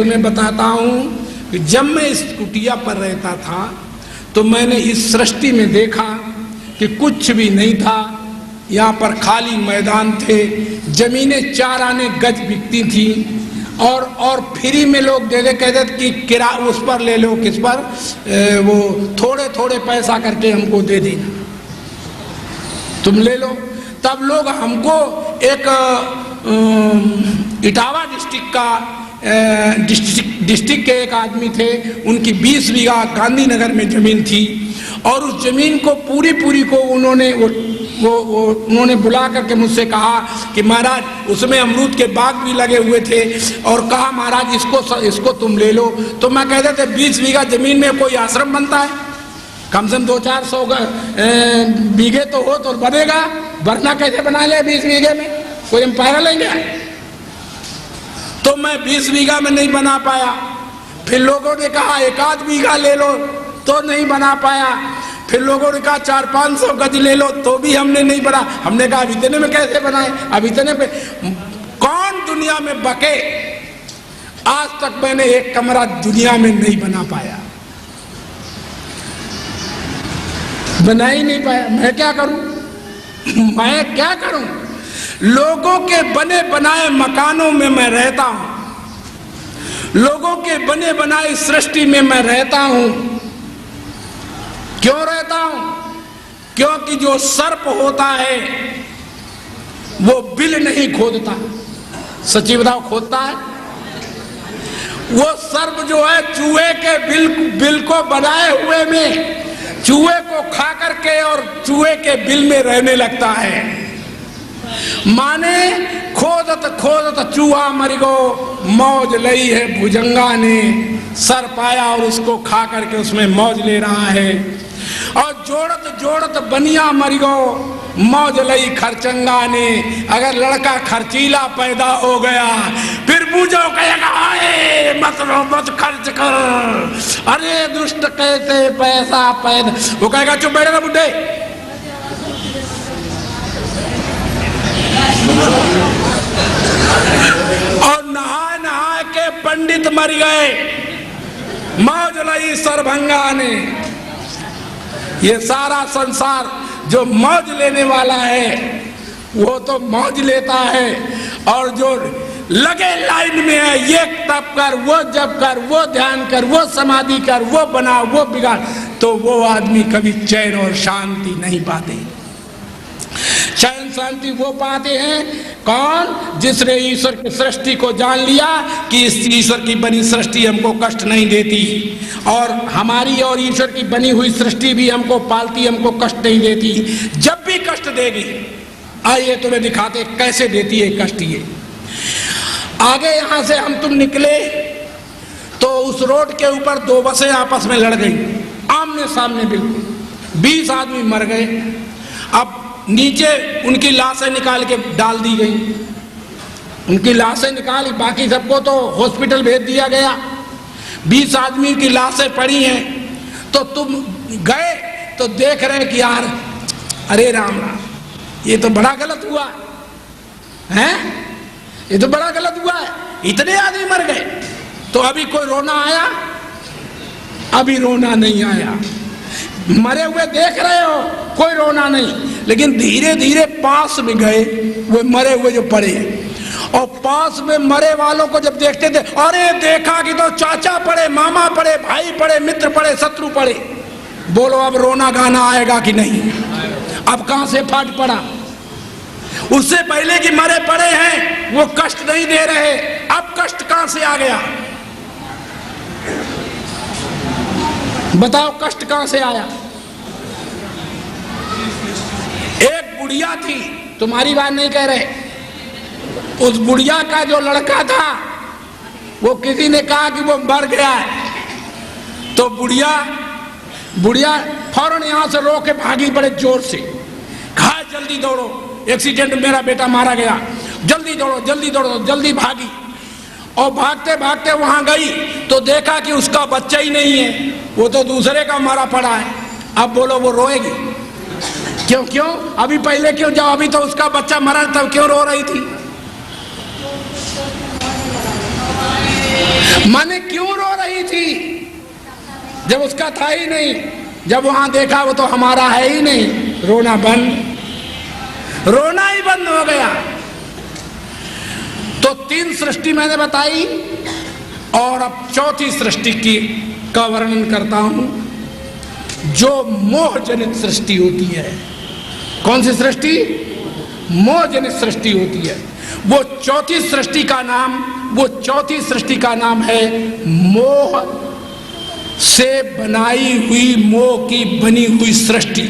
मैं बताता हूँ कि जब मैं इस कुटिया पर रहता था तो मैंने इस सृष्टि में देखा कि कुछ भी नहीं था। यहाँ पर खाली मैदान थे, जमीनें 4 आने गज बिकती थी और फ्री में लोग दे दे कहते कि किरा उस पर ले लो, किस पर वो थोड़े थोड़े पैसा करके हमको दे देना, तुम ले लो। तब लोग हमको एक इटावा डिस्ट्रिक्ट का डिस्ट्रिक्ट के एक आदमी थे, उनकी 20 बीघा गांधीनगर में जमीन थी और उस जमीन को पूरी को उन्होंने बुला करके मुझसे कहा कि महाराज उसमें अमरूद के बाग भी लगे हुए थे और कहा महाराज इसको तुम ले लो। तो मैं कहते थे 20 बीघा जमीन में कोई आश्रम बनता है? कम से कम 200-400 बीघे तो हो तो बनेगा, वरना कैसे बना ले 20 बीघे में? कोई एम्पायर लेंगे? तो मैं 20 बीघा में नहीं बना पाया। फिर लोगों ने कहा 1-8 बीघा ले लो, तो नहीं बना पाया। फिर लोगों ने कहा 400-500 गज ले लो, तो भी हमने नहीं बना। हमने कहा अब इतने में कैसे बनाए? अब इतने पे कौन दुनिया में बके? आज तक मैंने एक कमरा दुनिया में नहीं बना पाया, बना ही नहीं पाया। मैं क्या करूं? लोगों के बने बनाए मकानों में मैं रहता हूं, लोगों के बने बनाए सृष्टि में मैं रहता हूं। क्यों रहता हूं? क्योंकि जो सर्प होता है वो बिल नहीं खोदता। सच्ची बताओ, खोदता है? वो सर्प जो है चूहे के बिल को बनाए हुए में चूहे को खा करके और चूहे के बिल में रहने लगता है। माने खोदत चूहा मर गो, मौज लई है भुजंगा ने। सर्प आया और उसको खा करके उसमें मौज ले रहा है। और जोड़त बनिया मर गो, मौज लई खरचंगा ने। अगर लड़का खर्चीला पैदा हो गया फिर बूझो कहेगा आए मत खर्च कर, अरे दुष्ट कैसे पैसा पैदा। वो कहेगा चुप बैठे ना बुड्ढे। और नहा के पंडित मर गए, मौज लई सरभंगा ने। ये सारा संसार जो मौज लेने वाला है वो तो मौज लेता है, और जो लगे लाइन में है ये तप कर, वो जप कर, वो ध्यान कर, वो समाधि कर, वो बना, वो बिगाड़, तो वो आदमी कभी चैन और शांति नहीं पाते। चैन शांति वो पाते हैं कौन? जिसने ईश्वर की सृष्टि को जान लिया कि इस ईश्वर की बनी सृष्टि हमको कष्ट नहीं देती, और हमारी और ईश्वर की बनी हुई सृष्टि भी हमको पालती, हमको कष्ट नहीं देती। जब भी कष्ट देगी, आइए तुम्हें दिखाते कैसे देती है कष्ट। ये आगे यहां से हम तुम निकले तो उस रोड के ऊपर 2 बसें आपस में लड़ गई, आमने सामने बिल्कुल। 20 आदमी मर गए। अब नीचे उनकी लाशें निकाल के डाल दी गई, उनकी लाशें निकाली, बाकी सबको तो हॉस्पिटल भेज दिया गया। 20 आदमी की लाशें पड़ी हैं। तो तुम गए तो देख रहे कि यार अरे राम राम, ये तो बड़ा गलत हुआ है, ये तो बड़ा गलत हुआ है, इतने आदमी मर गए। तो अभी कोई रोना आया? अभी रोना नहीं आया। मरे हुए देख रहे हो, कोई रोना नहीं। लेकिन धीरे धीरे पास में गए वो मरे हुए जो पड़े, और पास में मरे वालों को जब देखते थे, अरे देखा कि तो चाचा पड़े, मामा पड़े, भाई पड़े, मित्र पड़े, शत्रु पड़े। बोलो अब रोना गाना आएगा कि नहीं? अब कहां से फाट पड़ा? उससे पहले कि मरे पड़े हैं वो कष्ट नहीं दे रहे, अब कष्ट कहां से आ गया? बताओ कष्ट कहां से आया? एक बुढ़िया थी, तुम्हारी बात नहीं कह रहे, उस बुढ़िया का जो लड़का था वो किसी ने कहा कि वो मर गया है। तो बुढ़िया फौरन यहां से रो के भागी बड़े जोर से, कहा जल्दी दौड़ो, एक्सीडेंट में मेरा बेटा मारा गया, जल्दी दौड़ो जल्दी दौड़ो। जल्दी भागी और भागते भागते वहां गई तो देखा कि उसका बच्चा ही नहीं है, वो तो दूसरे का मारा पड़ा है। अब बोलो वो रोएगी? क्यों? अभी पहले क्यों जाओ? अभी तो उसका बच्चा मरा, तब क्यों रो रही थी? माने क्यों रो रही थी जब उसका था ही नहीं? जब वहां देखा वो तो हमारा है ही नहीं, रोना बंद, रोना ही बंद हो गया। तो 3 सृष्टि मैंने बताई और अब चौथी सृष्टि का वर्णन करता हूं, जो मोह जनित सृष्टि होती है। कौन सी सृष्टि? मोह जनित सृष्टि होती है। वो चौथी सृष्टि का नाम है मोह से बनाई हुई, मोह की बनी हुई सृष्टि,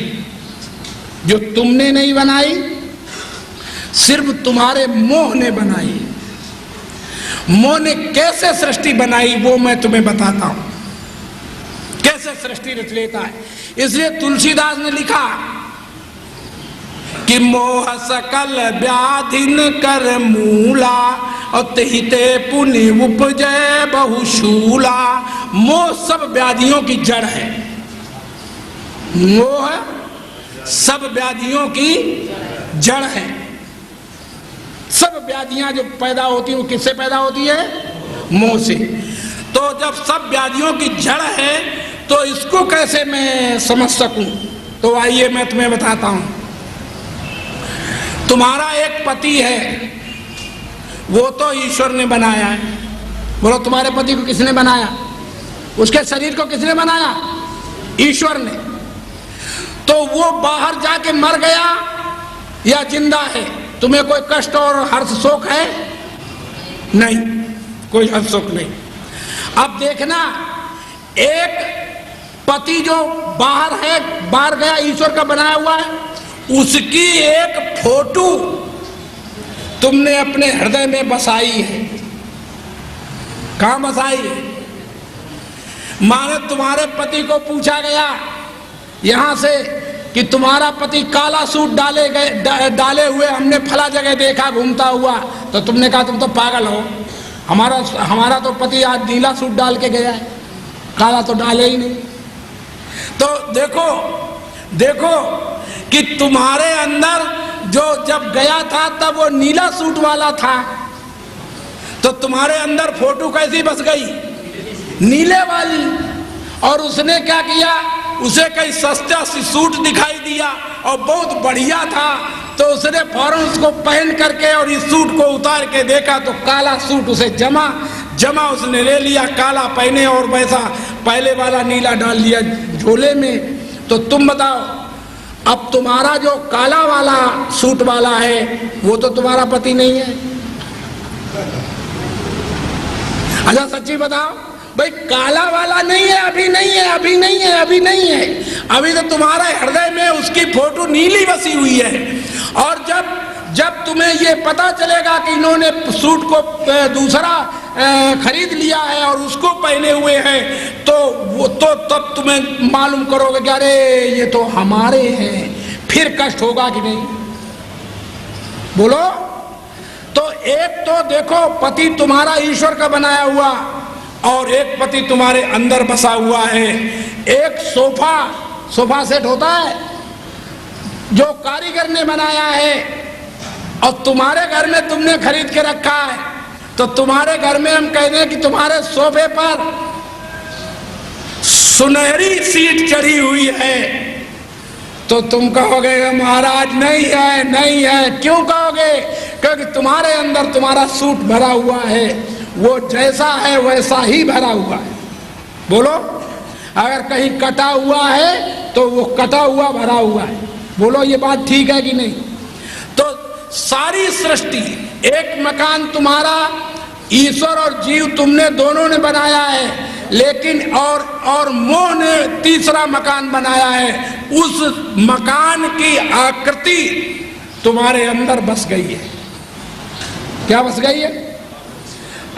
जो तुमने नहीं बनाई, सिर्फ तुम्हारे मोह ने बनाई। मोह ने कैसे सृष्टि बनाई वो मैं तुम्हें बताता हूं, कैसे सृष्टि रच लेता है। इसलिए तुलसीदास ने लिखा कि मोह सकल व्याधिन कर मूला, अतहिते पुण्य उपजय बहुशूला। मोह सब व्याधियों की जड़ है। मोह सब व्याधियों की जड़ है। सब व्याधियां जो पैदा होती है वो किससे पैदा होती है? मोह से। तो जब सब व्याधियों की जड़ है तो इसको कैसे मैं समझ सकूं? तो आइए मैं तुम्हें बताता हूं। तुम्हारा एक पति है, वो तो ईश्वर ने बनाया है। बोलो, तुम्हारे पति को किसने बनाया? उसके शरीर को किसने बनाया? ईश्वर ने। तो वो बाहर जाके मर गया या जिंदा है? तुम्हें कोई कष्ट और हर्ष शोक है? नहीं, कोई हर्ष शोक नहीं। अब देखना, एक पति जो बाहर है, बाहर गया, ईश्वर का बनाया हुआ है, उसकी एक फोटो तुमने अपने हृदय में बसाई है। कहां बसाई है? माने तुम्हारे पति को पूछा गया यहां से कि तुम्हारा पति काला सूट डाले हुए हमने फला जगह देखा घूमता हुआ, तो तुमने कहा तुम तो पागल हो, हमारा तो पति आज नीला सूट डाल के गया है, काला तो डाले ही नहीं। तो देखो कि तुम्हारे अंदर जो जब गया था तब वो नीला सूट वाला था, तो तुम्हारे अंदर फोटो कैसी बस गई? नीले वाली। और उसने क्या किया? उसे कहीं सस्ता सूट दिखाई दिया और बहुत बढ़िया था, तो उसने फौरन उसको पहन करके और इस सूट को उतार के देखा तो काला सूट उसे जमा उसने ले लिया, काला पहने और वैसा पहले वाला नीला डाल लिया झोले में। तो तुम बताओ, अब तुम्हारा जो काला वाला सूट वाला है वो तो तुम्हारा पति नहीं है। अच्छा सच्ची बताओ भाई, काला वाला नहीं है, अभी नहीं है। अभी तो तुम्हारे हृदय में उसकी फोटो नीली बसी हुई है। और जब तुम्हें ये पता चलेगा कि इन्होंने सूट को दूसरा खरीद लिया है और उसको पहने हुए हैं, तो वो तो तब तुम्हें मालूम करोगे कि अरे ये तो हमारे हैं। फिर कष्ट होगा कि नहीं? बोलो। तो एक तो देखो, पति तुम्हारा ईश्वर का बनाया हुआ और एक पति तुम्हारे अंदर बसा हुआ है। एक सोफा सेट होता है जो कारीगर ने बनाया है और तुम्हारे घर में तुमने खरीद के रखा है, तो तुम्हारे घर में हम कहते हैं कि तुम्हारे सोफे पर सुनहरी सीट चढ़ी हुई है, तो तुम कहोगे महाराज नहीं है। क्यों कहोगे? क्योंकि तुम्हारे अंदर तुम्हारा सूट भरा हुआ है, वो जैसा है वैसा ही भरा हुआ है। बोलो, अगर कहीं कटा हुआ है तो वो कटा हुआ भरा हुआ है। बोलो, ये बात ठीक है कि नहीं? तो सारी सृष्टि, एक मकान तुम्हारा ईश्वर और जीव तुमने दोनों ने बनाया है, लेकिन और मोह ने तीसरा मकान बनाया है। उस मकान की आकृति तुम्हारे अंदर बस गई है। क्या बस गई है?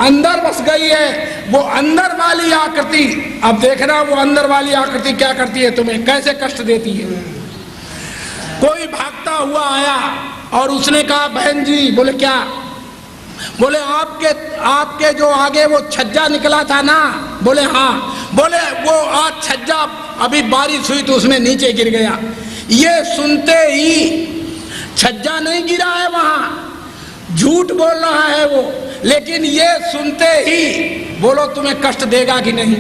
अंदर बस गई है। वो अंदर वाली आकृति, अब देखना वो अंदर वाली आकृति क्या करती है, तुम्हें कैसे कष्ट देती है। कोई भागता हुआ आया और उसने कहा बहन जी, बोले क्या? बोले आपके जो आगे वो छज्जा निकला था ना? बोले हाँ। बोले वो आज छज्जा अभी बारिश हुई तो उसमें नीचे गिर गया। ये सुनते ही छज्जा नहीं गिरा है वहां, झूठ बोल रहा है वो, लेकिन ये सुनते ही बोलो तुम्हें कष्ट देगा कि नहीं?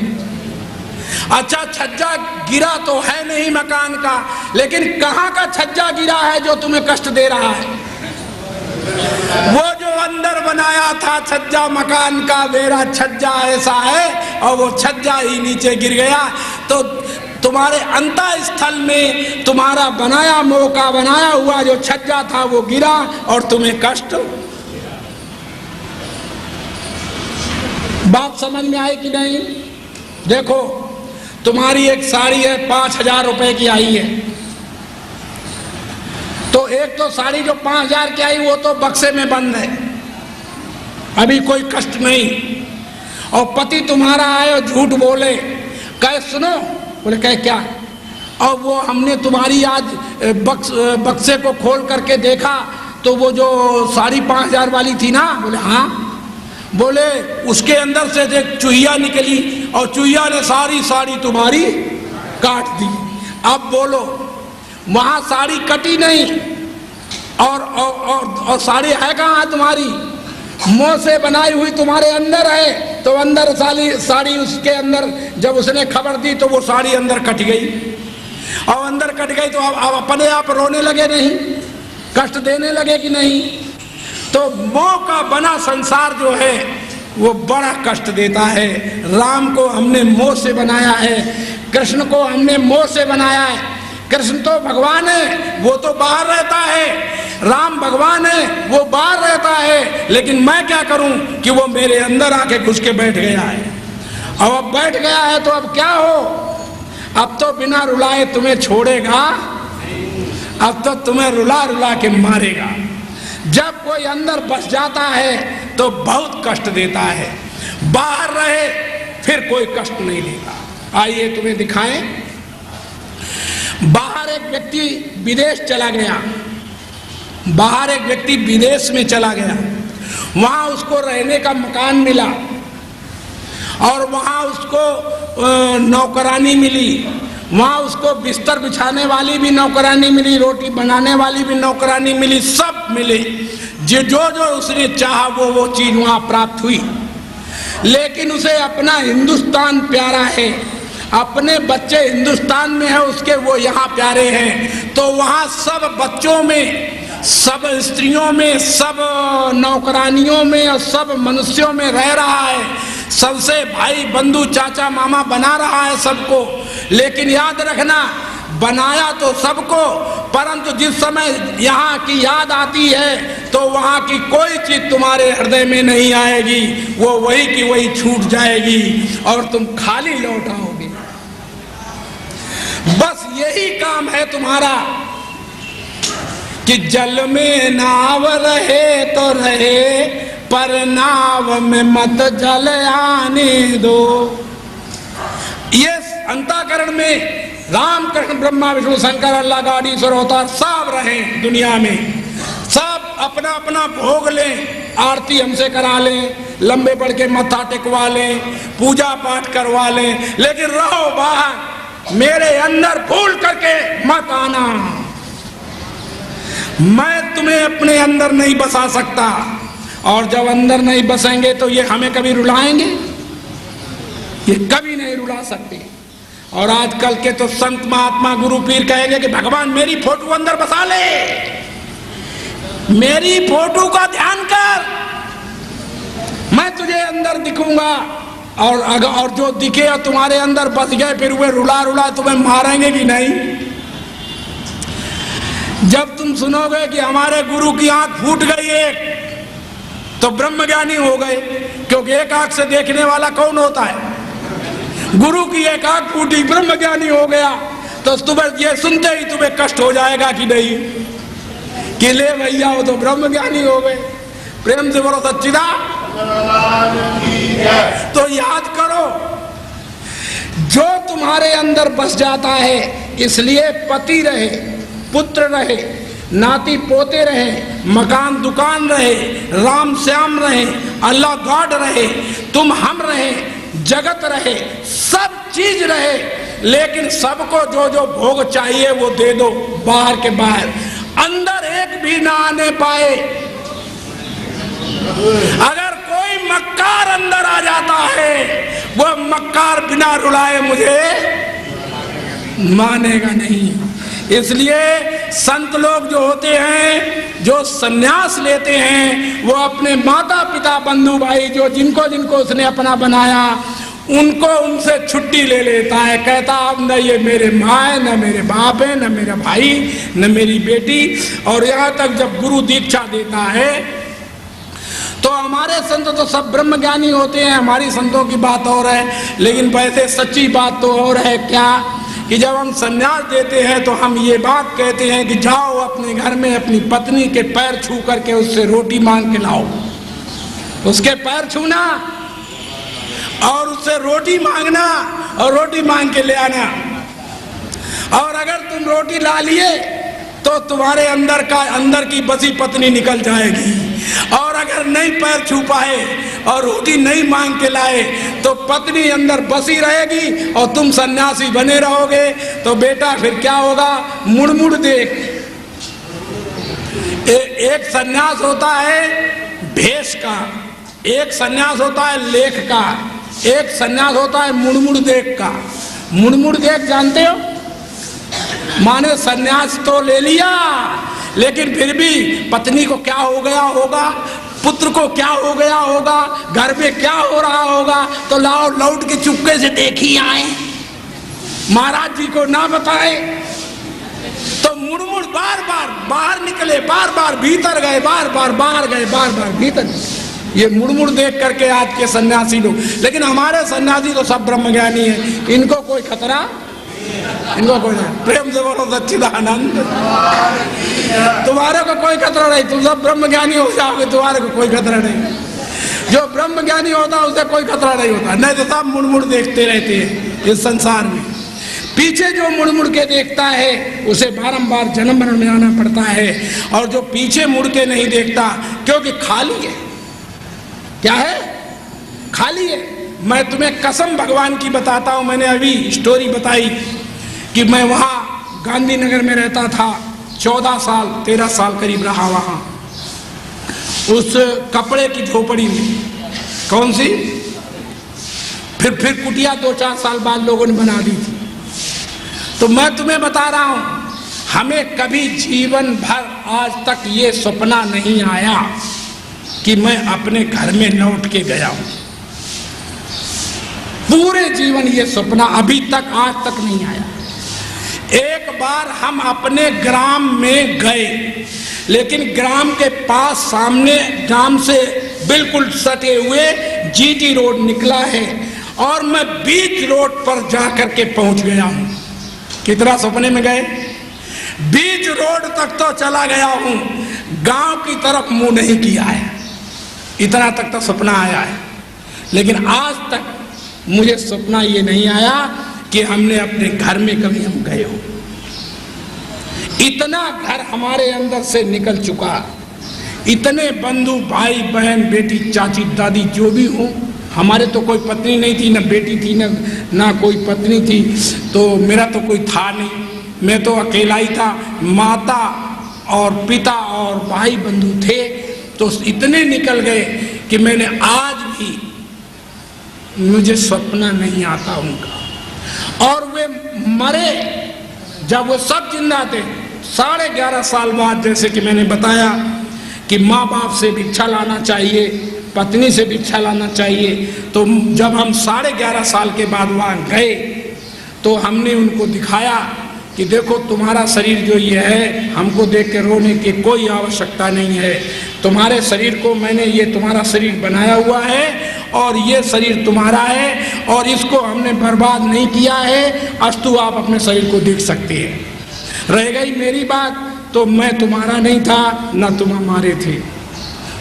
अच्छा, छज्जा गिरा तो है नहीं मकान का, लेकिन कहाँ का छज्जा गिरा है जो तुम्हें कष्ट दे रहा है? वो जो अंदर बनाया था छज्जा मकान का, मेरा छज्जा ऐसा है, और वो छज्जा ही नीचे गिर गया। तो तुम्हारे अंतः स्थल में तुम्हारा बनाया मौका बनाया हुआ जो छज्जा था वो गिरा और तुम्हें कष्ट। बात समझ में आई कि नहीं? देखो, तुम्हारी एक साड़ी है 5,000 रुपए की आई है, तो एक तो साड़ी जो 5,000 की आई वो तो बक्से में बंद है, अभी कोई कष्ट नहीं। और पति तुम्हारा आए और झूठ बोले, कहे सुनो, बोले कहे क्या? और वो हमने तुम्हारी आज बक्से को खोल करके देखा तो वो जो साड़ी 5,000 वाली थी ना, बोले हाँ, बोले उसके अंदर से एक चूहिया निकली और चूहिया ने सारी साड़ी तुम्हारी काट दी। अब बोलो, वहां साड़ी कटी नहीं और साड़ी है कहाँ तुम्हारी? मोह से बनाई हुई तुम्हारे अंदर है, तो अंदर साड़ी उसके अंदर जब उसने खबर दी तो वो साड़ी अंदर कट गई, और अंदर कट गई तो अब अपने आप रोने लगे नहीं? कष्ट देने लगे कि नहीं? तो मोह का बना संसार जो है वो बड़ा कष्ट देता है। राम को हमने मोह से बनाया है, कृष्ण को हमने मोह से बनाया है। कृष्ण तो भगवान है, वो तो बाहर रहता है, राम भगवान है, वो बाहर रहता है, लेकिन मैं क्या करूं कि वो मेरे अंदर आके घुस के बैठ गया है। अब बैठ गया है तो अब क्या हो? अब तो बिना रुलाए तुम्हें छोड़ेगा, अब तो तुम्हें रुला रुला के मारेगा। जब कोई अंदर बस जाता है तो बहुत कष्ट देता है, बाहर रहे फिर कोई कष्ट नहीं देता। आइए तुम्हें दिखाएं। बाहर एक व्यक्ति विदेश चला गया, बाहर एक व्यक्ति विदेश में चला गया, वहां उसको रहने का मकान मिला और वहां उसको नौकरानी मिली, वहां उसको बिस्तर बिछाने वाली भी नौकरानी मिली, रोटी बनाने वाली भी नौकरानी मिली, सब मिले। जो जो उसने चाहा वो चीज वहां प्राप्त हुई। लेकिन उसे अपना हिंदुस्तान प्यारा है, अपने बच्चे हिंदुस्तान में है उसके, वो यहाँ प्यारे हैं। तो वहाँ सब बच्चों में, सब स्त्रियों में, सब नौकरानियों में और सब मनुष्यों में रह रहा है, सबसे भाई बंधु चाचा मामा बना रहा है सबको। लेकिन याद रखना, बनाया तो सबको, परंतु जिस समय यहाँ की याद आती है तो वहाँ की कोई चीज तुम्हारे हृदय में नहीं आएगी, वो वही की वही छूट जाएगी और तुम खाली लौट आओगे। बस यही काम है तुम्हारा कि जल में नाव रहे तो रहे, पर नाव में मत जल आने दो। ये अंतःकरण में राम कृष्ण ब्रह्मा विष्णु शंकर अल्लाह गॉड ईश्वर अवतार सब रहे दुनिया में, सब अपना अपना भोग लें, आरती हमसे करा लें, लंबे पड़ के मत्था टेकवा लें, पूजा पाठ करवा लें, लेकिन रहो बाहर, मेरे अंदर भूल करके मत आना। मैं तुम्हें अपने अंदर नहीं बसा सकता, और जब अंदर नहीं बसेंगे तो ये हमें कभी रुलाएंगे? ये कभी नहीं रुला सकते। और आजकल के तो संत महात्मा गुरु पीर कहेंगे कि भगवान मेरी फोटो अंदर बसा ले, मेरी फोटो का ध्यान कर, मैं तुझे अंदर दिखूंगा। और जो दिखे और तुम्हारे अंदर बस गए, फिर वे रुला रुला तुम्हें मारेंगे कि नहीं? जब तुम सुनोगे कि हमारे गुरु की आंख फूट गई एक, तो ब्रह्मज्ञानी हो गए, क्योंकि एक आंख से देखने वाला कौन होता है? गुरु की एक आंख फूटी, ब्रह्मज्ञानी हो गया। तो तुम्हें ये सुनते ही तुम्हें कष्ट हो जाएगा कि नहीं कि ले भैया वो तो ब्रह्मज्ञानी हो गए। प्रेम से बोलो सच्चिदा। तो याद करो, जो तुम्हारे अंदर बस जाता है, इसलिए पति रहे, पुत्र रहे, नाती पोते रहे, मकान दुकान रहे, राम श्याम रहे, अल्लाह गॉड रहे, तुम हम रहे, जगत रहे, सब चीज रहे, लेकिन सबको जो जो भोग चाहिए वो दे दो, बाहर के बाहर, अंदर एक भी ना आने पाए। अगर कोई मक्कार अंदर आ जाता है, वो मक्कार बिना रुलाए मुझे मानेगा नहीं। इसलिए संत लोग जो होते हैं, जो सन्यास लेते हैं, वो अपने माता पिता बंधु भाई जो जिनको जिनको उसने अपना बनाया, उनको उनसे छुट्टी ले लेता है। कहता अब न ये मेरे माँ है, न मेरे बाप है, न मेरा भाई, न मेरी बेटी। और यहाँ तक जब गुरु दीक्षा देता है तो हमारे संत तो सब ब्रह्म ज्ञानी होते हैं, हमारी संतों की बात और है, लेकिन वैसे सच्ची बात तो और है क्या कि जब हम संन्यास देते हैं तो हम ये बात कहते हैं कि जाओ अपने घर में अपनी पत्नी के पैर छू करके उससे रोटी मांग के लाओ। उसके पैर छूना और उससे रोटी मांगना और रोटी मांग के ले आना। और अगर तुम रोटी ला लिए तो तुम्हारे अंदर की बसी पत्नी निकल जाएगी। और अगर नहीं पैर छू पाए और रोटी नहीं मांग के लाए तो पत्नी अंदर बसी रहेगी और तुम सन्यासी बने रहोगे। तो बेटा फिर क्या होगा? मुड़ मुड़ देख। एक सन्यास होता है भेष का, एक सन्यास होता है लेख का, एक सन्यास होता है मुड़मुड़ देख का। मुड़मुड़ देख जानते हो? माने सन्यास तो ले लिया लेकिन फिर भी पत्नी को क्या हो गया होगा, पुत्र को क्या हो गया होगा, घर में क्या हो रहा होगा, तो लाओ लौट के चुपके से देख ही आए, महाराज जी को ना बताए। तो मुड़मुड़ बार बार बाहर निकले, बार बार भीतर गए, बार बार बाहर गए, बार बार भीतर। ये मुड़मुड़ देख करके आज के सन्यासी लोग। लेकिन हमारे सन्यासी तो सब ब्रह्मज्ञानी है, इनको कोई खतरा, इनको कोई नहीं। प्रेम से बोलो सच्चिदानंद। तुम्हारे को कोई खतरा नहीं, तुम सब ब्रह्मज्ञानी हो जाओगे, तुम्हारे को कोई खतरा नहीं। जो ब्रह्मज्ञानी होता है उसे कोई खतरा नहीं होता, नहीं तो सब मुड़मुड़ देखते रहते हैं इस संसार में। पीछे जो मुड़ मुड़ के देखता है उसे बारंबार जन्म मरण में आना पड़ता है, और जो पीछे मुड़ के नहीं देखता क्योंकि खाली है। क्या है? खाली है। मैं तुम्हें कसम भगवान की बताता हूं। मैंने अभी स्टोरी बताई कि मैं वहां गांधीनगर में रहता था, 14 साल 13 साल करीब रहा वहां, उस कपड़े की झोपड़ी में। कौन सी? फिर कुटिया 2-4 साल बाद लोगों ने बना दी थी। तो मैं तुम्हें बता रहा हूं, हमें कभी जीवन भर आज तक ये सपना नहीं आया कि मैं अपने घर में लौट के गया हूं। पूरे जीवन ये सपना अभी तक आज तक नहीं आया। एक बार हम अपने ग्राम में गए, लेकिन ग्राम के पास सामने ग्राम से बिल्कुल सटे हुए जीटी रोड निकला है और मैं बीच रोड पर जाकर के पहुंच गया हूं। कितना सपने में गए? बीच रोड तक तो चला गया हूं, गांव की तरफ मुंह नहीं किया है। इतना तक तो सपना आया है, लेकिन आज तक मुझे सपना ये नहीं आया कि हमने अपने घर में कभी हम गए हो। इतना घर हमारे अंदर से निकल चुका, इतने बंधु भाई बहन बेटी चाची दादी जो भी हो, हमारे तो कोई पत्नी नहीं थी, ना बेटी थी, ना कोई पत्नी थी, तो मेरा तो कोई था नहीं, मैं तो अकेला ही था। माता और पिता और भाई बंधु थे, तो इतने निकल गए कि मैंने आज भी मुझे सपना नहीं आता उनका। और वे मरे जब वो सब जिंदा थे 11.5 साल बाद, जैसे कि मैंने बताया कि माँ बाप से भिक्षा लाना चाहिए, पत्नी से भिक्षा लाना चाहिए। तो जब हम 11.5 साल के बाद वहाँ गए तो हमने उनको दिखाया कि देखो तुम्हारा शरीर जो ये है, हमको देख के रोने की कोई आवश्यकता नहीं है। तुम्हारे शरीर को मैंने, ये तुम्हारा शरीर बनाया हुआ है और ये शरीर तुम्हारा है और इसको हमने बर्बाद नहीं किया है, अस्तु आप अपने शरीर को देख सकते हैं। रह गई मेरी बात, तो मैं तुम्हारा नहीं था, ना तुम हमारे थे।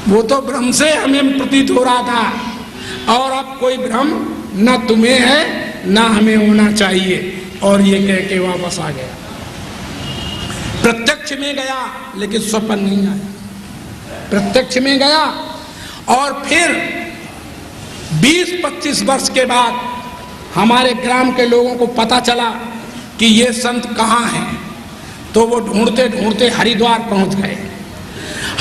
वो तो भ्रम से हमें प्रतीत हो रहा था, और अब कोई भ्रम ना तुम्हें है ना हमें होना चाहिए। और ये कह के वापस आ गया। प्रत्यक्ष में गया लेकिन स्वप्न नहीं आया। प्रत्यक्ष में गया और फिर 20-25 वर्ष के बाद हमारे ग्राम के लोगों को पता चला कि ये संत कहाँ हैं, तो वो ढूंढते ढूंढते हरिद्वार पहुंच गए।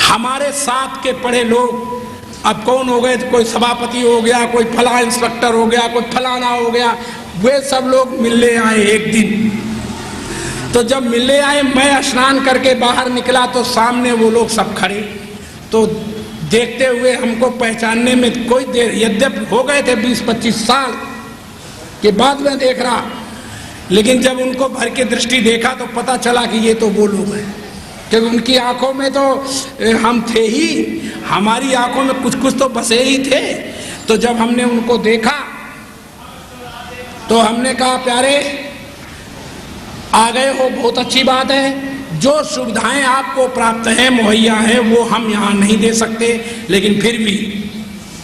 हमारे साथ के पढ़े लोग अब कौन हो गए, कोई सभापति हो गया, कोई फला इंस्पेक्टर हो गया, कोई फलाना हो गया, वे सब लोग मिलने आए एक दिन। तो जब मिलने आए, मैं स्नान करके बाहर निकला तो सामने वो लोग सब खड़े। तो देखते हुए हमको पहचानने में कोई देर, यद्यपि हो गए थे 20-25 साल के बाद में देख रहा, लेकिन जब उनको भर के दृष्टि देखा तो पता चला कि ये तो वो लोग हैं, क्योंकि उनकी आंखों में तो हम थे ही, हमारी आंखों में कुछ कुछ तो बसे ही थे। तो जब हमने उनको देखा तो हमने कहा, प्यारे आ गए हो, बहुत अच्छी बात है। जो सुविधाएं आपको प्राप्त हैं, मुहैया हैं, वो हम यहाँ नहीं दे सकते, लेकिन फिर भी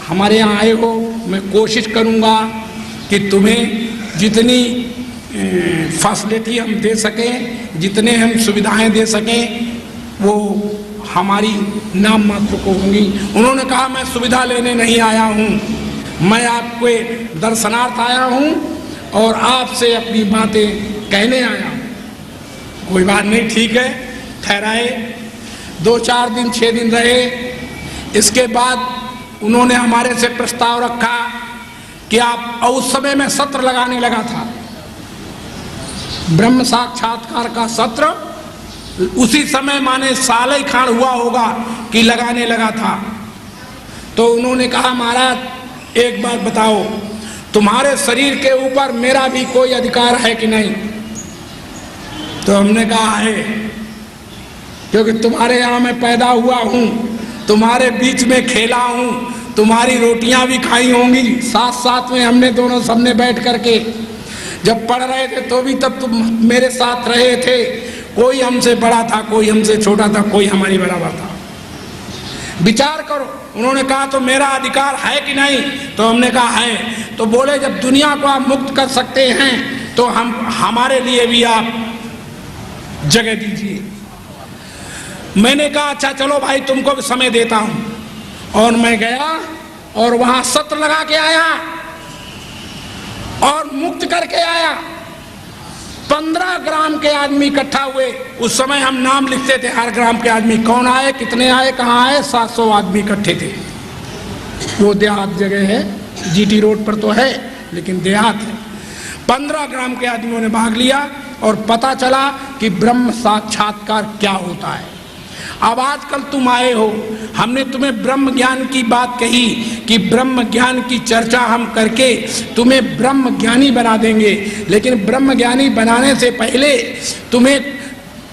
हमारे यहाँ आए हो, मैं कोशिश करूँगा कि तुम्हें जितनी फैसिलिटी हम दे सकें, जितने हम सुविधाएं दे सकें, वो हमारी नाम मात्र को होंगी। उन्होंने कहा, मैं सुविधा लेने नहीं आया हूँ, मैं आपके दर्शनार्थ आया हूँ और आपसे अपनी बातें कहने आया हूँ। कोई बात नहीं, ठीक है, ठहराए। 2-4 दिन 6 दिन रहे। इसके बाद उन्होंने हमारे से प्रस्ताव रखा कि आप, और उस समय में सत्र लगाने लगा था, ब्रह्म साक्षात्कार का सत्र उसी समय, माने साल ही खान हुआ होगा कि लगाने लगा था। तो उन्होंने कहा, महाराज एक बात बताओ, तुम्हारे शरीर के ऊपर मेरा भी कोई अधिकार है कि नहीं? तो हमने कहा है, क्योंकि तुम्हारे यहाँ मैं पैदा हुआ हूँ, तुम्हारे बीच में खेला हूँ, तुम्हारी रोटियां भी खाई होंगी, साथ साथ में हमने दोनों सबने बैठ करके जब पढ़ रहे थे तो भी तब तुम मेरे साथ रहे थे। कोई हमसे बड़ा था, कोई हमसे छोटा था, कोई हमारी बराबर था। विचार करो। उन्होंने कहा, तो मेरा अधिकार है कि नहीं? तो हमने कहा है। तो बोले, जब दुनिया को आप मुक्त कर सकते हैं तो हम, हमारे लिए भी आप जगह दीजिए। मैंने कहा, अच्छा चलो भाई, तुमको भी समय देता हूं। और मैं गया और वहां सत्र लगा के आया और मुक्त करके आया। 15 ग्राम के आदमी इकट्ठा हुए। उस समय हम नाम लिखते थे हर ग्राम के आदमी, कौन आए, कितने आए, कहाँ आए। 700 आदमी इकट्ठे थे। वो देहात जगह है, जीटी रोड पर तो है, लेकिन देहात है। 15 ग्राम के आदमियों ने भाग लिया और पता चला कि ब्रह्म साक्षात्कार क्या होता है। अब आजकल तुम आए हो, हमने तुम्हें ब्रह्म ज्ञान की बात कही कि ब्रह्म ज्ञान की चर्चा हम करके तुम्हें ब्रह्म ज्ञानी बना देंगे, लेकिन ब्रह्म ज्ञानी बनाने से पहले तुम्हें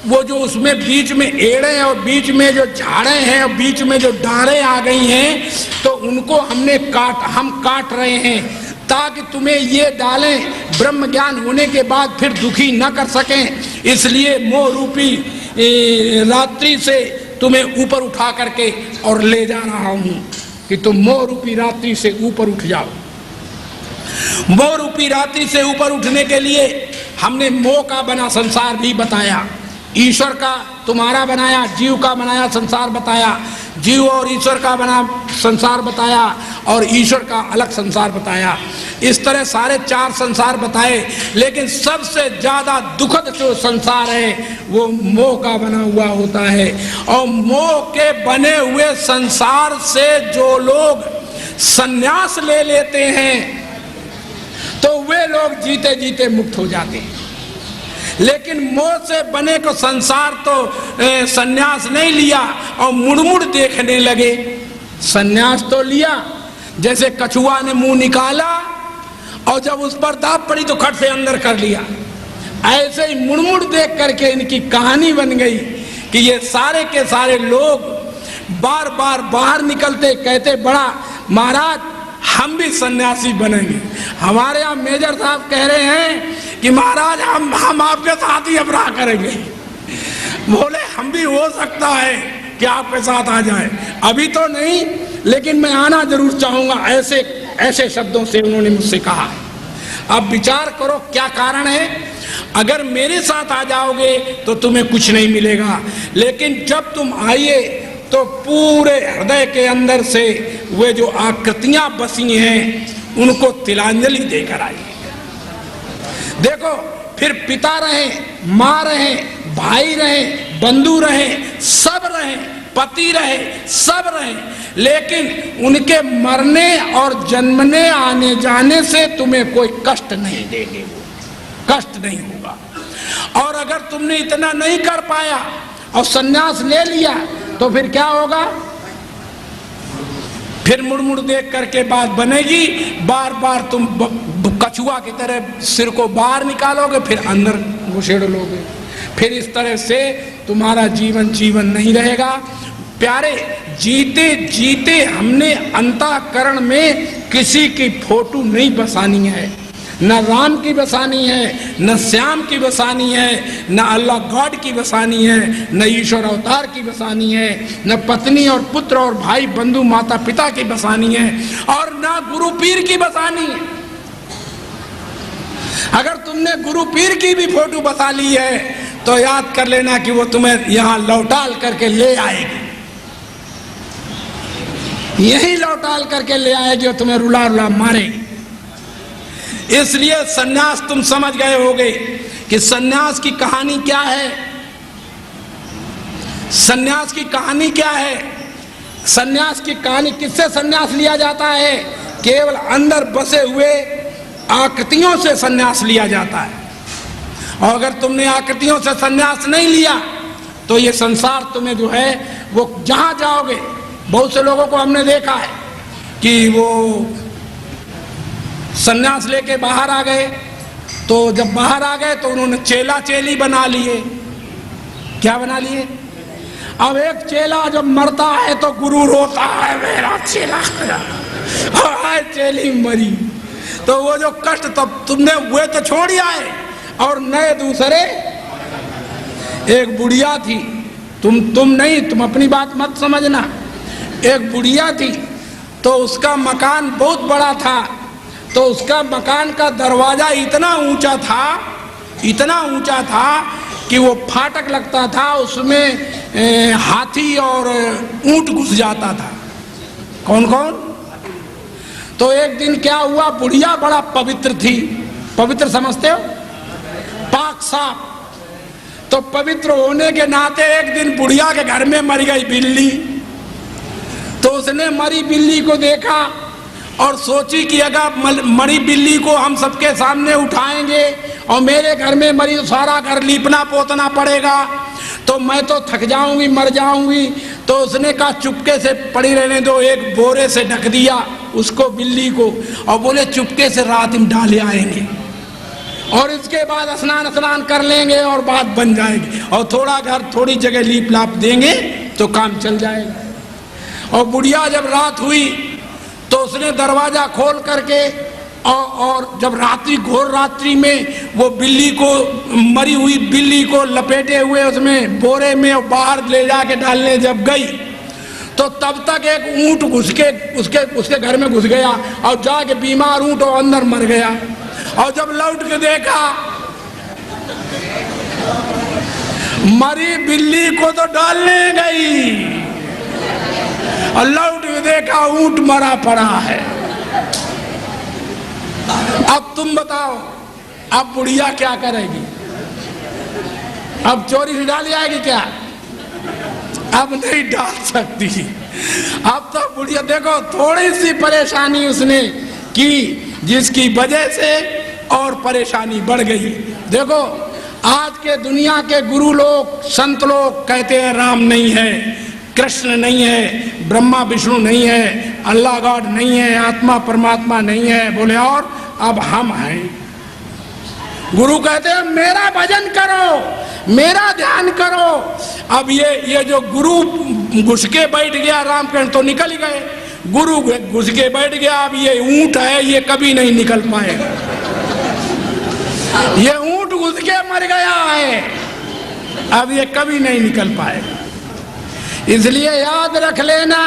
वो जो उसमें बीच में एड़े और बीच में जो झाड़े हैं और बीच में जो डारें आ गई हैं, तो उनको हम काट रहे हैं, ताकि तुम्हें ये डालें ब्रह्म ज्ञान होने के बाद फिर दुखी न कर सकें। इसलिए मोह रूपी रात्रि से तुम्हें ऊपर उठा करके और ले जा रहा हूं कि तुम मोह रूपी रात्रि से ऊपर उठ जाओ। मोह रूपी रात्रि से ऊपर उठने के लिए हमने मोह का बना संसार भी बताया, ईश्वर का तुम्हारा बनाया, जीव का बनाया संसार बताया, जीव और ईश्वर का बना संसार बताया, और ईश्वर का अलग संसार बताया। इस तरह सारे 4 संसार बताए, लेकिन सबसे ज्यादा दुखद जो संसार है वो मोह का बना हुआ होता है। और मोह के बने हुए संसार से जो लोग संन्यास ले लेते हैं तो वे लोग जीते जीते मुक्त हो जाते हैं। लेकिन मोह से बने को संसार तो संन्यास नहीं लिया और मुड़ देखने लगे। संन्यास तो लिया, जैसे कछुआ ने मुंह निकाला और जब उस पर दाब पड़ी तो खट से अंदर कर लिया। ऐसे ही मुड़ देख करके इनकी कहानी बन गई कि ये सारे के सारे लोग बार बार बाहर निकलते, कहते, बड़ा महाराज हम भी सन्यासी बनेंगे। हमारे यहाँ मेजर साहब कह रहे हैं कि महाराज हम आपके साथ ही अब रहा करेंगे। बोले हम भी हो सकता है कि आपके साथ आ जाए, अभी तो नहीं, लेकिन मैं आना जरूर चाहूंगा। ऐसे ऐसे शब्दों से उन्होंने मुझसे कहा। अब विचार करो क्या कारण है। अगर मेरे साथ आ जाओगे तो तुम्हें कुछ नहीं मिलेगा, लेकिन जब तुम आइए तो पूरे हृदय के अंदर से वे जो आकृतियां बसी हैं उनको तिलांजलि देकर आइए। देखो, फिर पिता रहे, माँ रहे, भाई रहे, बंधु रहे, सब रहे, पति रहे, सब रहे, लेकिन उनके मरने और जन्मने आने जाने से तुम्हें कोई कष्ट नहीं देंगे, वो कष्ट नहीं होगा। और अगर तुमने इतना नहीं कर पाया और सन्यास ले लिया तो फिर क्या होगा? फिर मुड़ मुड़ देख करके बात बनेगी, बार बार तुम कछुआ की तरह सिर को बाहर निकालोगे, फिर अंदर घुसेड़ लोगे, फिर इस तरह से तुम्हारा जीवन जीवन नहीं रहेगा। प्यारे, जीते जीते हमने अंतःकरण में किसी की फोटो नहीं बसानी है, न राम की बसानी है, न श्याम की बसानी है, न अल्लाह गॉड की बसानी है, न ईश्वर अवतार की बसानी है, न पत्नी और पुत्र और भाई बंधु माता पिता की बसानी है, और न गुरु पीर की बसानी है। अगर तुमने गुरु पीर की भी फोटो बसा ली है तो याद कर लेना कि वो तुम्हें यहां लौटाल करके ले आएगी, यही लौटाल करके ले आएगी और तुम्हें रुला रुला मारेगी। इसलिए सन्यास तुम समझ गए होगे कि सन्यास की कहानी क्या है। सन्यास की कहानी क्या है? सन्यास की कहानी, किससे सन्यास लिया जाता है? केवल अंदर बसे हुए आकृतियों से सन्यास लिया जाता है। और अगर तुमने आकृतियों से सन्यास नहीं लिया तो ये संसार तुम्हें जो है वो जहां जाओगे, बहुत से लोगों को हमने देखा है कि वो सन्यास लेके बाहर आ गए, तो जब बाहर आ गए तो उन्होंने चेला चेली बना लिए। क्या बना लिए? अब एक चेला जब मरता है तो गुरु रोता है, मेरा चेला और चेली मरी, तो वो जो कष्ट तब तुमने हुए तो छोड़ ही आए, और नए दूसरे। एक बुढ़िया थी, तुम नहीं, तुम अपनी बात मत समझना। एक बुढ़िया थी तो उसका मकान बहुत बड़ा था, तो उसका मकान का दरवाजा इतना ऊंचा था, इतना ऊंचा था कि वो फाटक लगता था, उसमें हाथी और ऊंट घुस जाता था। कौन कौन? तो एक दिन क्या हुआ, बुढ़िया बड़ा पवित्र थी, पवित्र समझते हो, पाक साफ, तो पवित्र होने के नाते एक दिन बुढ़िया के घर में मर गई बिल्ली। तो उसने मरी बिल्ली को देखा और सोची कि अगर मरी बिल्ली को हम सबके सामने उठाएंगे और मेरे घर में मरी तो सारा घर लीपना पोतना पड़ेगा, तो मैं तो थक जाऊंगी, मर जाऊंगी। तो उसने कहा चुपके से पड़ी रहने दो, एक बोरे से ढक दिया उसको, बिल्ली को, और बोले चुपके से रात में डाले आएंगे और इसके बाद स्नान कर लेंगे और बात बन जाएगी, और थोड़ा घर थोड़ी जगह लीप लाप देंगे तो काम चल जाएगा। और बुढ़िया जब रात हुई तो उसने दरवाजा खोल करके और जब रात्रि, घोर रात्रि में वो बिल्ली को, मरी हुई बिल्ली को लपेटे हुए उसमें बोरे में और बाहर ले जाके डालने जब गई, तो तब तक एक ऊंट घुस के उसके घर में घुस गया और जाके बीमार ऊंट और अंदर मर गया। और जब लौट के देखा, मरी बिल्ली को तो डालने गई और लौट के देखा ऊंट मरा पड़ा है। अब तुम बताओ, अब बुढ़िया क्या करेगी? अब चोरी से डाली आएगी क्या? अब नहीं डाल सकती। अब तो बुढ़िया, देखो थोड़ी सी परेशानी उसने की जिसकी वजह से और परेशानी बढ़ गई। देखो आज के दुनिया के गुरु लोग, संत लोग कहते हैं राम नहीं है, कृष्ण नहीं है, ब्रह्मा विष्णु नहीं है, अल्लाह गॉड नहीं है, आत्मा परमात्मा नहीं है। बोले और अब हम हैं। गुरु कहते हैं मेरा भजन करो, मेरा ध्यान करो। अब ये जो गुरु घुस के बैठ गया, रामकृष्ण तो निकल ही गए, गुरु घुस के बैठ गया, अब ये ऊंट है, ये कभी नहीं निकल पाएगा। ये ऊंट घुस के मर गया है, अब ये कभी नहीं निकल पाएगा। इसलिए याद रख लेना,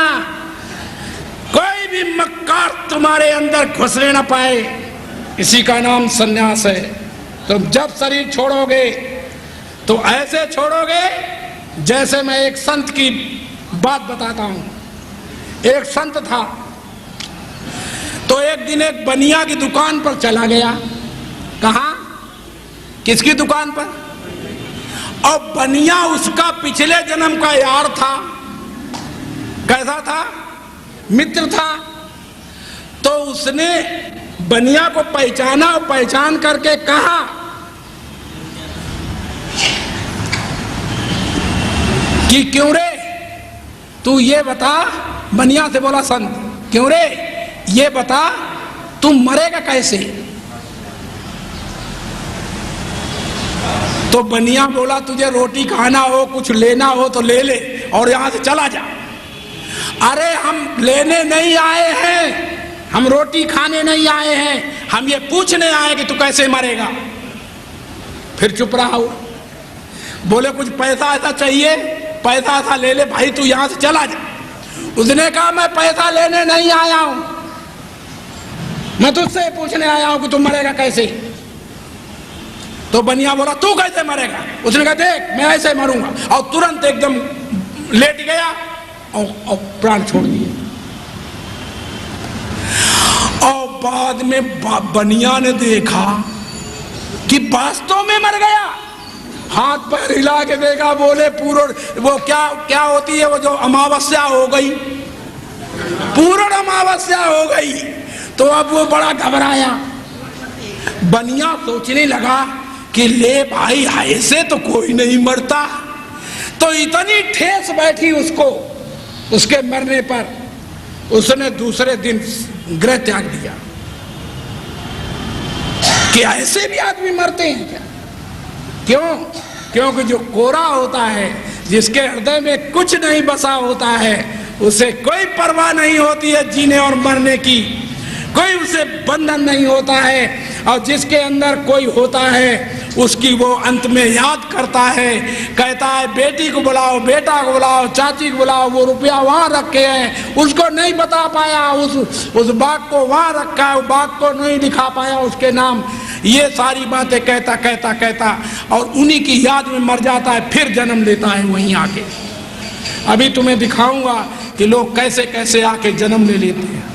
कोई भी मक्कार तुम्हारे अंदर घुसने न पाए, इसी का नाम सन्यास है। तो जब शरीर छोड़ोगे तो ऐसे छोड़ोगे जैसे मैं एक संत की बात बताता हूं। एक संत था, तो एक दिन एक बनिया की दुकान पर चला गया। कहाँ? किसकी दुकान पर? और बनिया उसका पिछले जन्म का यार था। कैसा था? मित्र था। तो उसने बनिया को पहचाना और पहचान करके कहा कि क्यों रे, तू ये बता। बनिया से बोला संत, क्यों रे ये बता, तू मरेगा कैसे? तो बनिया बोला, तुझे रोटी खाना हो, कुछ लेना हो तो ले ले और यहां से चला जा। अरे हम लेने नहीं आए हैं, हम रोटी खाने नहीं आए हैं, हम ये पूछने आए कि तू कैसे मरेगा। फिर चुप रहा हो। बोले कुछ पैसा ऐसा चाहिए, पैसा ऐसा ले ले भाई, तू यहां से चला जा। उसने कहा मैं पैसा लेने नहीं आया हूं, मैं तुझसे पूछने आया हूं कि तू मरेगा कैसे। तो बनिया बोला तू कैसे मरेगा? उसने कहा देख मैं ऐसे मरूंगा, और तुरंत एकदम लेट गया और प्राण छोड़ दिए। और बाद में बनिया ने देखा कि वास्तव में मर गया। हाथ पैर हिला के देखा, बोले पूर्ण वो क्या होती है वो जो अमावस्या हो गई, पूर्ण अमावस्या हो गई। तो अब वो बड़ा घबराया। बनिया सोचने लगा कि ले भाई ऐसे तो कोई नहीं मरता। तो इतनी ठेस बैठी उसको उसके मरने पर, उसने दूसरे दिन गृह त्याग दिया कि ऐसे भी आदमी मरते हैं क्या? क्यों? क्योंकि जो कोरा होता है, जिसके हृदय में कुछ नहीं बसा होता है, उसे कोई परवाह नहीं होती है जीने और मरने की, कोई उसे बंधन नहीं होता है। और जिसके अंदर कोई होता है उसकी वो अंत में याद करता है, कहता है बेटी को बुलाओ, बेटा को बुलाओ, चाची को बुलाओ, वो रुपया वहां रखे हैं, उसको नहीं बता पाया, उस बाग को वहां रखा है, उस बाग को नहीं दिखा पाया उसके नाम। ये सारी बातें कहता और उन्हीं की याद में मर जाता है, फिर जन्म लेता है वहीं आके। अभी तुम्हें दिखाऊंगा कि लोग कैसे कैसे आके जन्म ले लेते हैं।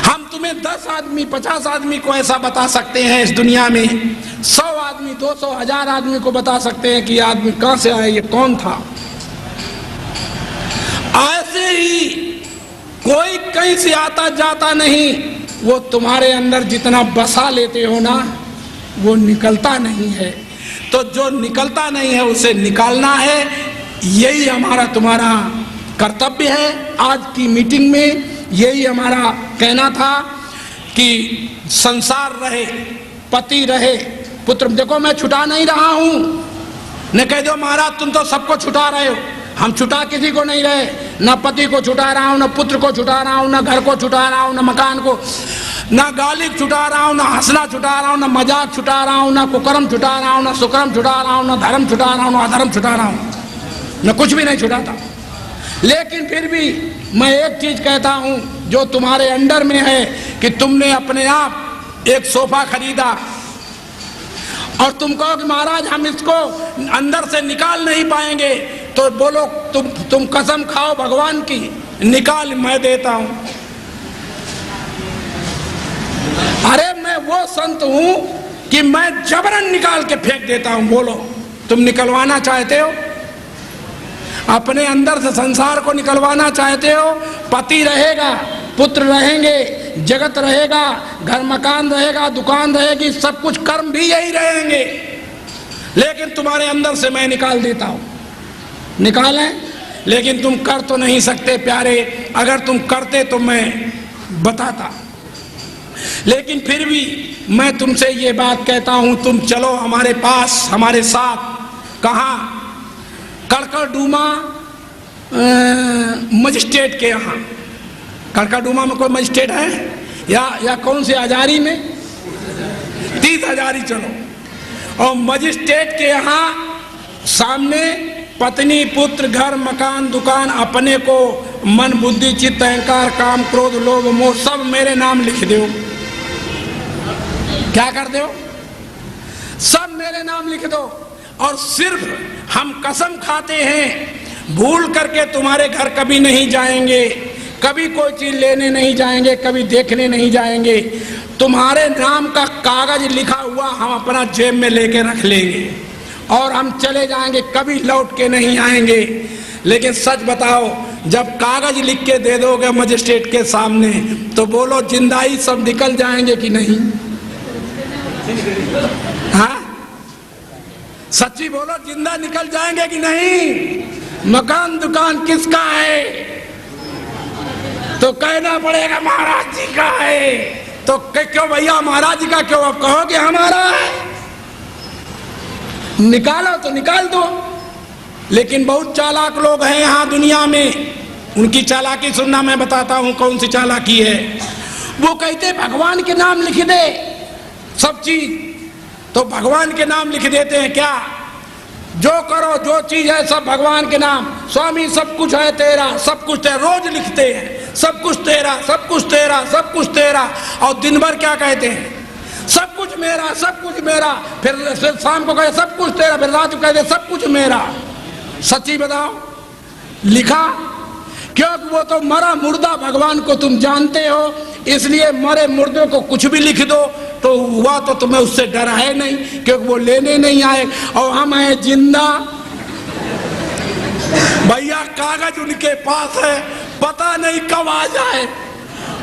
हम तुम्हें 10 आदमी 50 आदमी को ऐसा बता सकते हैं इस दुनिया में, 100 आदमी 200 1000 आदमी को बता सकते हैं कि ये आदमी कहां से आया, ये कौन था। ऐसे ही कोई कहीं से आता जाता नहीं, वो तुम्हारे अंदर जितना बसा लेते हो ना, वो निकलता नहीं है। तो जो निकलता नहीं है उसे निकालना है, यही हमारा तुम्हारा कर्तव्य है। आज की मीटिंग में यही हमारा कहना था कि संसार रहे, पति रहे, पुत्र। देखो मैं छुटा नहीं रहा हूं, न कह दो महाराज तुम तो सबको छुटा रहे हो। हम छुटा किसी को नहीं रहे, न पति को छुटा रहा हूं, न पुत्र को छुटा रहा हूं, न घर को छुटा रहा हूं, न मकान को, न गाली छुटा रहा हूं, न हंसना छुटा रहा हूं, न मजाक छुटा रहा हूं, न कुकर्म छुटा रहा हूं, न सुकर्म छुटा रहा हूं, न धर्म छुटा रहा हूं, न अधर्म छुटा रहा हूं, न कुछ भी नहीं छुटाता। लेकिन फिर भी मैं एक चीज कहता हूं जो तुम्हारे अंडर में है कि तुमने अपने आप एक सोफा खरीदा और तुम कहो कि महाराज हम इसको अंदर से निकाल नहीं पाएंगे, तो बोलो तुम कसम खाओ भगवान की, निकाल मैं देता हूं। अरे मैं वो संत हूं कि मैं जबरन निकाल के फेंक देता हूं। बोलो तुम निकलवाना चाहते हो? अपने अंदर से संसार को निकलवाना चाहते हो? पति रहेगा, पुत्र रहेंगे, जगत रहेगा, घर मकान रहेगा, दुकान रहेगी, सब कुछ कर्म भी यही रहेंगे, लेकिन तुम्हारे अंदर से मैं निकाल देता हूं। निकालें, लेकिन तुम कर तो नहीं सकते प्यारे। अगर तुम करते तो मैं बताता, लेकिन फिर भी मैं तुमसे ये बात कहता हूं, तुम चलो हमारे पास, हमारे साथ। कहाँ? कड़कड़डूमा मजिस्ट्रेट के यहाँ। कड़कड़डूमा में कोई मजिस्ट्रेट है या कौन से हजारी में? 30 हजारी चलो। और मजिस्ट्रेट के यहाँ सामने पत्नी, पुत्र, घर, मकान, दुकान, अपने को, मन, बुद्धि, चित्त, अहंकार, काम, क्रोध, लोभ, मोह सब मेरे नाम लिख दो। क्या कर दो? सब मेरे नाम लिख दो। और सिर्फ हम कसम खाते हैं, भूल करके तुम्हारे घर कभी नहीं जाएंगे, कभी कोई चीज लेने नहीं जाएंगे, कभी देखने नहीं जाएंगे। तुम्हारे नाम का कागज लिखा हुआ हम अपना जेब में लेके रख लेंगे और हम चले जाएंगे, कभी लौट के नहीं आएंगे। लेकिन सच बताओ, जब कागज लिख के दे दोगे मजिस्ट्रेट के सामने तो बोलो जिंदाई सब निकल जाएंगे कि नहीं? हाँ, सच्ची बोलो, जिंदा निकल जाएंगे कि नहीं? मकान दुकान किसका है? तो कहना पड़ेगा महाराज जी का है। तो क्यों भैया महाराज जी का क्यों? अब कहोगे हमारा है, निकालो तो निकाल दो। लेकिन बहुत चालाक लोग हैं यहाँ दुनिया में, उनकी चालाकी सुनना, मैं बताता हूँ कौन सी चालाकी है। वो कहते भगवान के नाम लिख दे सब चीज, तो भगवान के नाम लिख देते हैं। क्या जो करो जो चीज है सब भगवान के नाम, स्वामी सब कुछ है तेरा, सब कुछ तेरा, रोज लिखते हैं सब कुछ तेरा, सब कुछ तेरा, सब कुछ तेरा। और दिन भर क्या कहते हैं? सब कुछ मेरा, सब कुछ मेरा। फिर शाम को कहे सब कुछ तेरा, फिर रात को कहते सब कुछ मेरा। सच्ची बताओ, लिखा? क्योंकि वो तो मरा मुर्दा भगवान को तुम जानते हो, इसलिए मरे मुर्दों को कुछ भी लिख दो तो हुआ, तो तुम्हें उससे डर है नहीं, क्योंकि वो लेने नहीं आए। और हम हैं जिंदा, भैया कागज उनके पास है, पता नहीं कब आ जाए।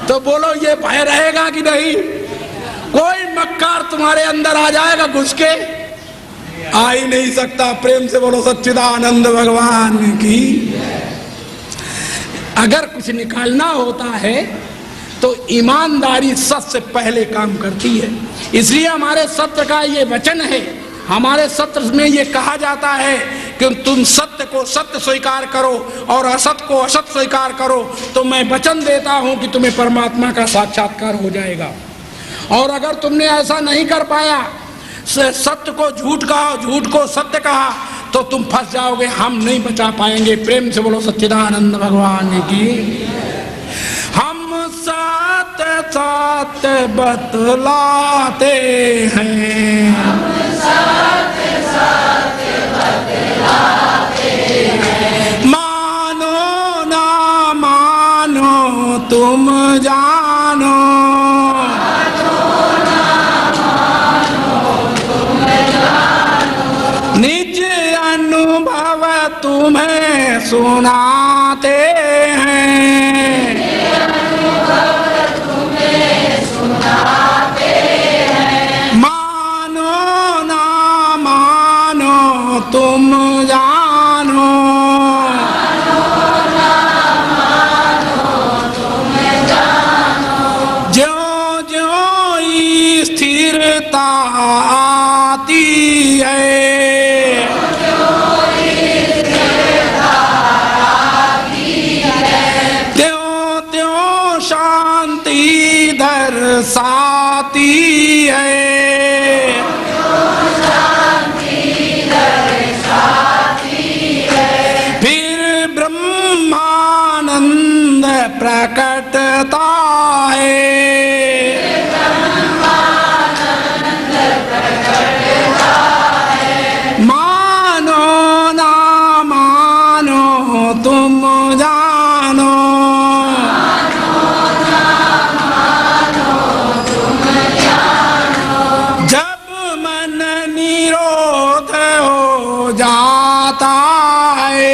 तो बोलो ये भय रहेगा कि नहीं? कोई मक्कार तुम्हारे अंदर आ जाएगा घुस के? आ ही नहीं सकता। प्रेम से बोलो सच्चिदानंद भगवान की। अगर कुछ निकालना होता है तो ईमानदारी सत्य से पहले काम करती है। इसलिए हमारे सत्र का ये वचन है, हमारे सत्र में ये कहा जाता है कि तुम सत्य को सत्य स्वीकार करो और असत को असत स्वीकार करो, तो मैं वचन देता हूं कि तुम्हें परमात्मा का साक्षात्कार हो जाएगा। और अगर तुमने ऐसा नहीं कर पाया, सत्य को झूठ कहा, झूठ को सत्य कहा, तो तुम फंस जाओगे, हम नहीं बचा पाएंगे। प्रेम से बोलो सच्चिदानंद भगवान की। हम सत्य सत्य बतलाते हैं, हम सत्य सत्य बतलाते हैं। मानो ना मानो तुम जानो, तुम्हें सुनाते हैं, तुम्हें सुनाते हैं। मानो ना मानो तुम जानो, मानो ना मानो तुम जानो। ज्यों ज्यों स्थिरता आती है, साथी है, फिर ब्रह्मानंद प्रकटता है, मानो ना मानो तुम जानो, जाता है,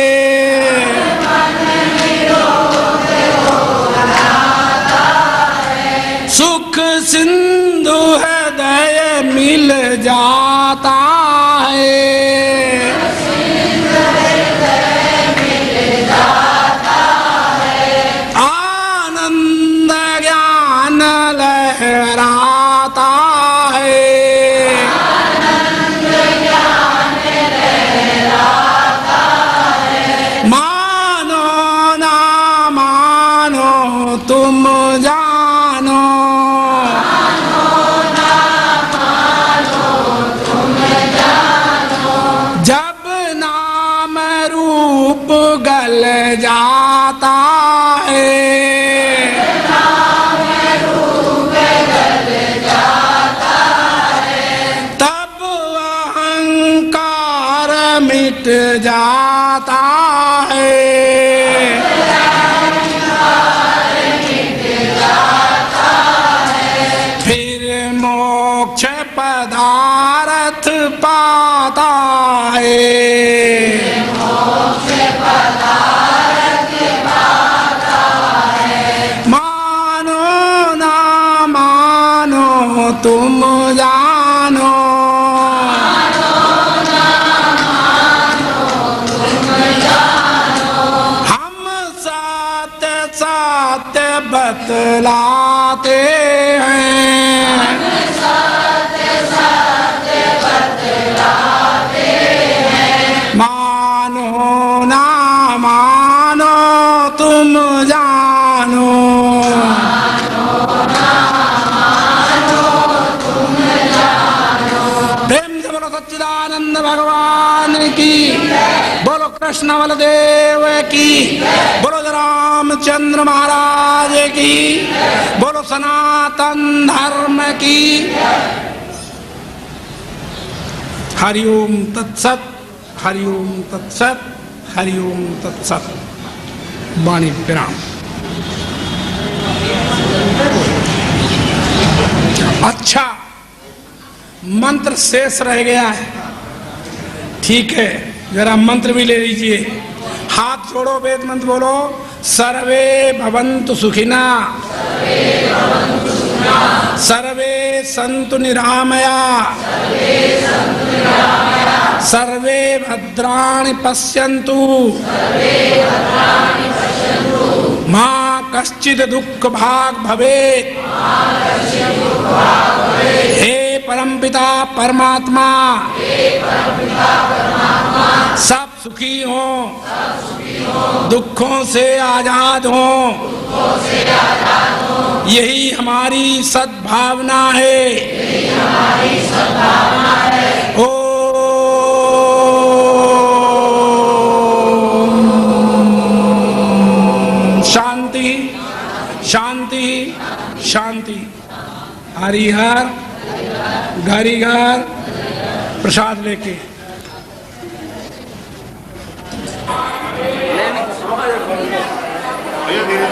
सुख सिंधु हृदय मिल जाता है, आनंद ज्ञान लहराता है, तुम जानो, मानो ना मानो तुम जानो। जब नाम रूप गल जाता है, नाम रूप गल जाता है, तब अहंकार मिट जाता है, मोक्ष पदार्थ पाता है, मोक्ष पदार्थ पाता तुम जानो, हम सत्य सत्य बतलाते हैं, मानो ना मानो तुम जानो, प्रेम से बोलो सच्चिदानंद भगवान की, बोलो कृष्ण बलदेव की, बोलो रामचंद्र महाराज की, बोलो सनातन धर्म की। हरिओम तत्सत, हरिओम तत्सत, हरिओम तत्सत। वाणी विराम। अच्छा, मंत्र शेष रह गया है, ठीक है, जरा मंत्र भी ले लीजिए। हाथ जोड़ो, वेद मंत्र बोलो। सर्वे भवन्तु सुखिना, सर्वे सन्तु निरामया, सर्वे भद्राणि पश्यन्तु, मा कश्चित् दुःख भाग् भवेत्। हे परमपिता परमात्मा, सब सुखी हों, दुखों से आजाद हों, यही हमारी सद्भावना है। ओम शांति शांति शांति। हरिहर घरी घर प्रसाद लेके। धीरे